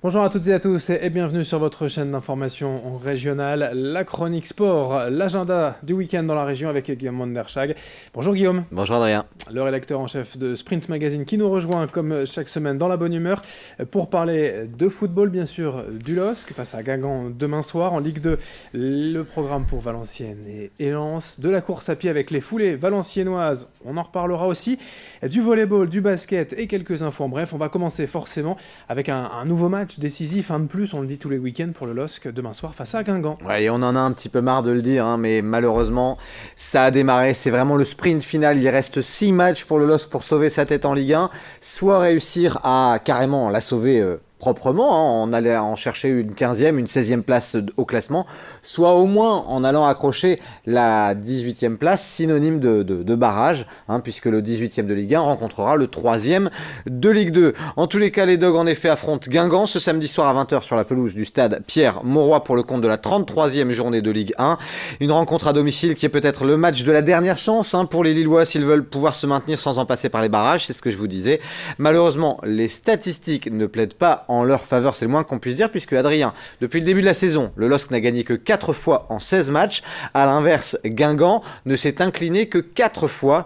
Bonjour à toutes et à tous et bienvenue sur votre chaîne d'information régionale, la chronique sport, l'agenda du week-end dans la région avec Guillaume Monderschag. Bonjour Guillaume. Bonjour Adrien. Le rédacteur en chef de Sprint Magazine qui nous rejoint comme chaque semaine dans la bonne humeur pour parler de football bien sûr, du LOSC face à Guingamp demain soir en Ligue 2, le programme pour Valenciennes et Lens, de la course à pied avec les foulées valenciennoises, on en reparlera aussi, du volleyball, du basket et quelques infos. Bref, on va commencer forcément avec un nouveau match décisif, un de plus, on le dit tous les week-ends pour le LOSC demain soir face à Guingamp. Ouais, et on en a un petit peu marre de le dire, mais malheureusement, ça a démarré. C'est vraiment le sprint final. Il reste 6 matchs pour le LOSC pour sauver sa tête en Ligue 1. Soit réussir à carrément la sauver proprement, en allant en chercher une 15e, une 16e place au classement, soit au moins en allant accrocher la 18e place, synonyme de barrage, puisque le 18e de Ligue 1 rencontrera le 3e de Ligue 2. En tous les cas, les Dogs en effet affrontent Guingamp ce samedi soir à 20h sur la pelouse du stade Pierre-Mauroy pour le compte de la 33e journée de Ligue 1. Une rencontre à domicile qui est peut-être le match de la dernière chance pour les Lillois s'ils veulent pouvoir se maintenir sans en passer par les barrages, c'est ce que je vous disais. Malheureusement, les statistiques ne plaident pas en leur faveur, c'est le moins qu'on puisse dire, puisque Adrien, depuis le début de la saison, le LOSC n'a gagné que 4 fois en 16 matchs. À l'inverse, Guingamp ne s'est incliné que 4 fois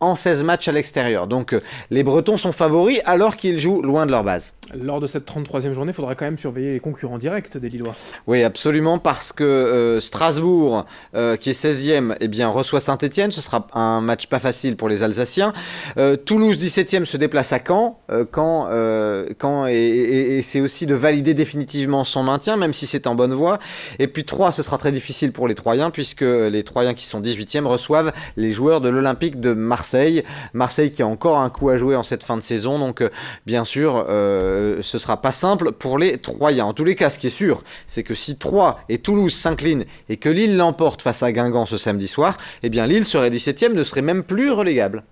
en 16 matchs à l'extérieur. Donc les Bretons sont favoris alors qu'ils jouent loin de leur base. Lors de cette 33e journée, il faudra quand même surveiller les concurrents directs des Lillois. Oui, absolument, parce que Strasbourg, qui est 16e, reçoit Saint-Etienne. Ce sera un match pas facile pour les Alsaciens. Toulouse, 17e, se déplace à Caen. Caen et c'est aussi de valider définitivement son maintien, même si c'est en bonne voie. Et puis 3, ce sera très difficile pour les Troyens, puisque les Troyens qui sont 18e reçoivent les joueurs de l'Olympique de Marseille. Marseille qui a encore un coup à jouer en cette fin de saison, donc bien sûr ce sera pas simple pour les Troyens. En tous les cas, ce qui est sûr, c'est que si Troyes et Toulouse s'inclinent et que Lille l'emporte face à Guingamp ce samedi soir, Lille serait 17e, ne serait même plus relégable.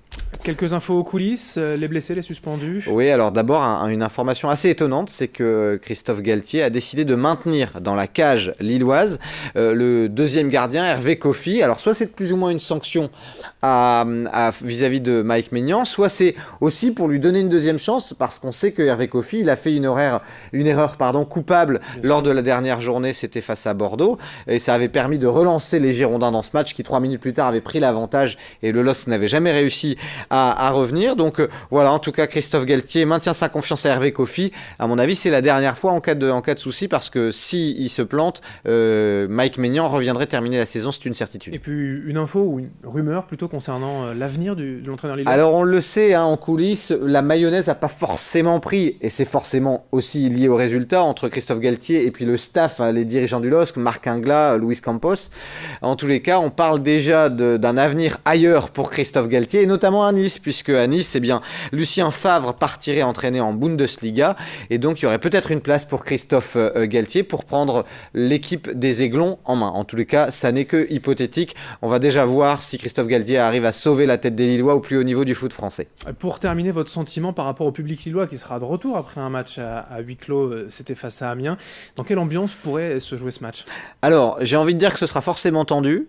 Quelques infos aux coulisses, les blessés, les suspendus. Oui, alors d'abord, une information assez étonnante, c'est que Christophe Galtier a décidé de maintenir dans la cage lilloise le deuxième gardien, Hervé Kofi. Alors soit c'est plus ou moins une sanction vis-à-vis de Mike Maignan, soit c'est aussi pour lui donner une deuxième chance, parce qu'on sait que Hervé Kofi, il a fait une erreur coupable lors de la dernière journée, c'était face à Bordeaux, et ça avait permis de relancer les Girondins dans ce match qui 3 minutes plus tard avait pris l'avantage, et le LOSC n'avait jamais réussi à revenir. Donc voilà, en tout cas Christophe Galtier maintient sa confiance à Hervé Kofi. À mon avis, c'est la dernière fois en cas de souci, parce que si il se plante, Mike Maignan reviendrait terminer la saison, c'est une certitude. Et puis une info ou une rumeur plutôt concernant l'avenir de l'entraîneur lillois. Alors on le sait, en coulisses, la mayonnaise n'a pas forcément pris, et c'est forcément aussi lié au résultat entre Christophe Galtier et puis le staff, les dirigeants du LOSC, Marc Inglas, Luis Campos. En tous les cas, on parle déjà d'un avenir ailleurs pour Christophe Galtier, et notamment à Nice, puisque à Nice, Lucien Favre partirait entraîner en Bundesliga, et donc il y aurait peut-être une place pour Christophe Galtier pour prendre l'équipe des Aiglons en main. En tous les cas, ça n'est que hypothétique. On va déjà voir si Christophe Galtier arrive à sauver la tête des Lillois au plus haut niveau du foot français. Pour terminer, votre sentiment par rapport au public lillois qui sera de retour après un match à huis clos, c'était face à Amiens. Dans quelle ambiance pourrait se jouer ce match? Alors, j'ai envie de dire que ce sera forcément tendu.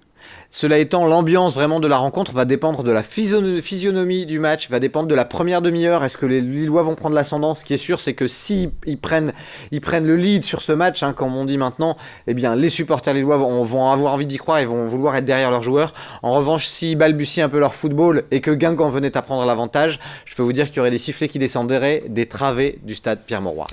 Cela étant, l'ambiance vraiment de la rencontre va dépendre de la physionomie du match, va dépendre de la première demi-heure. Est-ce que les Lillois vont prendre l'ascendant? Ce qui est sûr, c'est que s'ils prennent le lead sur ce match, comme on dit maintenant, les supporters lillois vont avoir envie d'y croire et vont vouloir être derrière leurs joueurs. En revanche, s'ils balbutient un peu leur football et que Guingamp venait à prendre l'avantage, je peux vous dire qu'il y aurait des sifflets qui descendraient des travées du stade Pierre-Mauroy.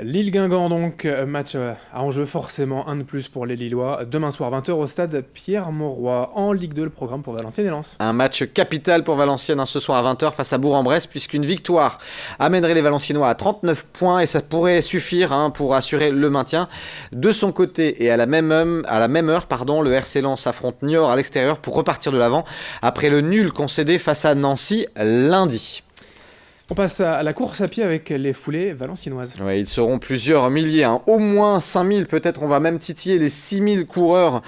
Lille-Guingamp donc, match à enjeu forcément, un de plus pour les Lillois. Demain soir 20h au stade Pierre-Mauroy en Ligue 2, le programme pour Valenciennes et Lens. Un match capital pour Valenciennes ce soir à 20h face à Bourg-en-Bresse, puisqu'une victoire amènerait les Valenciennois à 39 points et ça pourrait suffire pour assurer le maintien. De son côté et à la même heure, le RC Lens affronte Niort à l'extérieur pour repartir de l'avant après le nul concédé face à Nancy lundi. On passe à la course à pied avec les foulées valenciennoises. Ouais, ils seront plusieurs milliers, au moins 5000, peut-être on va même titiller les 6000 coureurs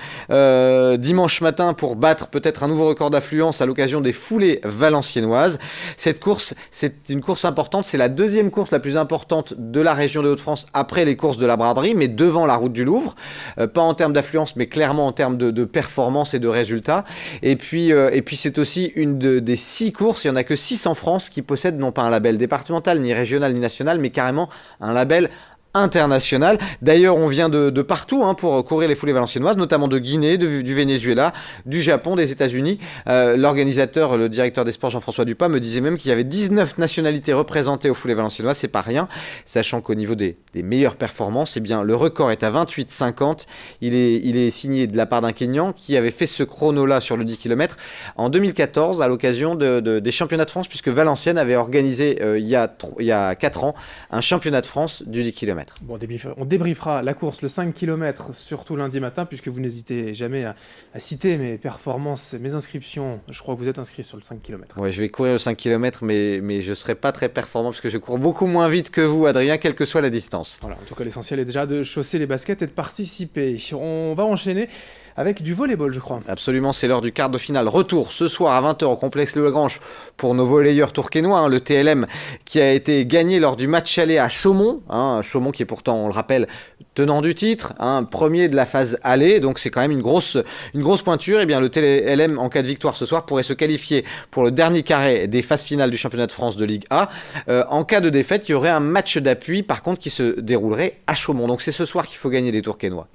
dimanche matin pour battre peut-être un nouveau record d'affluence à l'occasion des foulées valenciennoises. Cette course, c'est une course importante, c'est la deuxième course la plus importante de la région des Hauts-de-France après les courses de la braderie, mais devant la route du Louvre, pas en termes d'affluence, mais clairement en termes de performance et de résultats. Et puis c'est aussi une des 6 courses, il n'y en a que 6 en France qui possèdent non pas un label départemental, ni régional, ni national, mais carrément un label international. D'ailleurs, on vient de partout pour courir les foulées valenciennoises, notamment de Guinée, du Venezuela, du Japon, des États-Unis. L'organisateur, le directeur des sports Jean-François Dupas me disait même qu'il y avait 19 nationalités représentées aux foulées valenciennoises. C'est pas rien, sachant qu'au niveau des meilleures performances, eh bien, le record est à 28,50. Il est signé de la part d'un Kényan qui avait fait ce chrono-là sur le 10 km en 2014 à l'occasion des championnats de France, puisque Valenciennes avait organisé il y a 4 ans un championnat de France du 10 km. Bon, on débriefera la course, le 5 km, surtout lundi matin, puisque vous n'hésitez jamais à citer mes performances, mes inscriptions. Je crois que vous êtes inscrit sur le 5 km. Ouais, je vais courir le 5 km, mais je ne serai pas très performant, parce que je cours beaucoup moins vite que vous, Adrien, quelle que soit la distance. Voilà, en tout cas, l'essentiel est déjà de chausser les baskets et de participer. On va enchaîner avec du volleyball, je crois. Absolument, c'est l'heure du quart de finale. Retour ce soir à 20h au complexe Le Lagrange pour nos volleyeurs tourquenois, le TLM qui a été gagné lors du match aller à Chaumont. Chaumont qui est pourtant, on le rappelle, tenant du titre, premier de la phase aller, donc c'est quand même une grosse pointure. Et bien le TLM, en cas de victoire ce soir, pourrait se qualifier pour le dernier carré des phases finales du championnat de France de Ligue A. En cas de défaite, il y aurait un match d'appui, par contre, qui se déroulerait à Chaumont. Donc c'est ce soir qu'il faut gagner les tourquenois.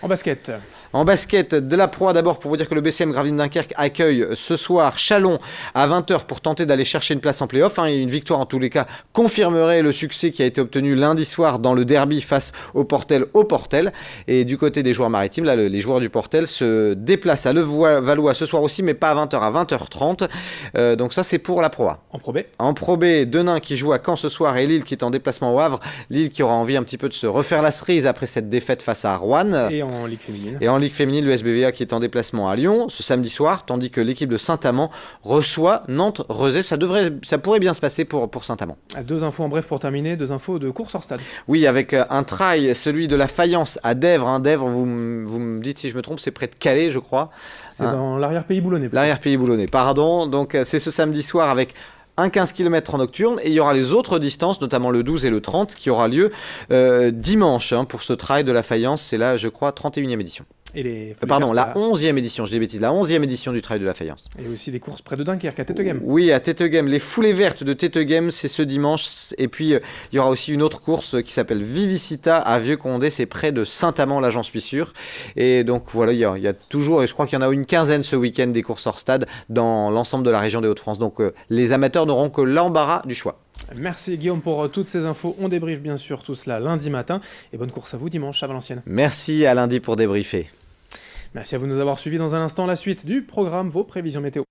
En basket, de la proie d'abord pour vous dire que le BCM Gravelines Dunkerque accueille ce soir Chalon à 20h pour tenter d'aller chercher une place en play-off. Une victoire en tous les cas confirmerait le succès qui a été obtenu lundi soir dans le derby face au Portel. Et du côté des joueurs maritimes, là, les joueurs du Portel se déplacent à Levallois ce soir aussi, mais pas à 20h, à 20h30. Donc ça c'est pour la proie. En Pro B, Denain qui joue à Caen ce soir et Lille qui est en déplacement au Havre. Lille qui aura envie un petit peu de se refaire la cerise après cette défaite face à Rouen. Et en Ligue féminine. Et en Ligue féminine, le SBVA qui est en déplacement à Lyon ce samedi soir, tandis que l'équipe de Saint-Amand reçoit Nantes-Rezé. Ça pourrait bien se passer pour Saint-Amand. Deux infos en bref pour terminer, deux infos de course hors stade. Oui, avec un trail, celui de la Faïence à Dèvres. Dèvres, vous me dites si je me trompe, c'est près de Calais, je crois. C'est dans l'arrière-pays boulonnais. L'arrière-pays boulonnais, pardon. Donc c'est ce samedi soir avec un 15 km en nocturne, et il y aura les autres distances, notamment le 12 et le 30, qui aura lieu dimanche pour ce trail de la Faïence. C'est là, je crois, 31e édition. La 11e édition, je dis des bêtises, la 11e édition du Trail de la Faïence. Et aussi des courses près de Dunkerque, à Téteghem. Oui, à Téteghem, les foulées vertes de Téteghem, c'est ce dimanche. Et puis, il y aura aussi une autre course qui s'appelle Vivicita à Vieux-Condé, c'est près de Saint-Amand, là j'en suis sûr. Et donc voilà, il y a toujours, et je crois qu'il y en a une quinzaine ce week-end des courses hors stade dans l'ensemble de la région des Hauts-de-France. Donc les amateurs n'auront que l'embarras du choix. Merci Guillaume pour toutes ces infos. On débriefe bien sûr tout cela lundi matin. Et bonne course à vous dimanche à Valenciennes. Merci, à lundi pour débriefer. Merci à vous de nous avoir suivis. Dans un instant, la suite du programme, vos prévisions météo.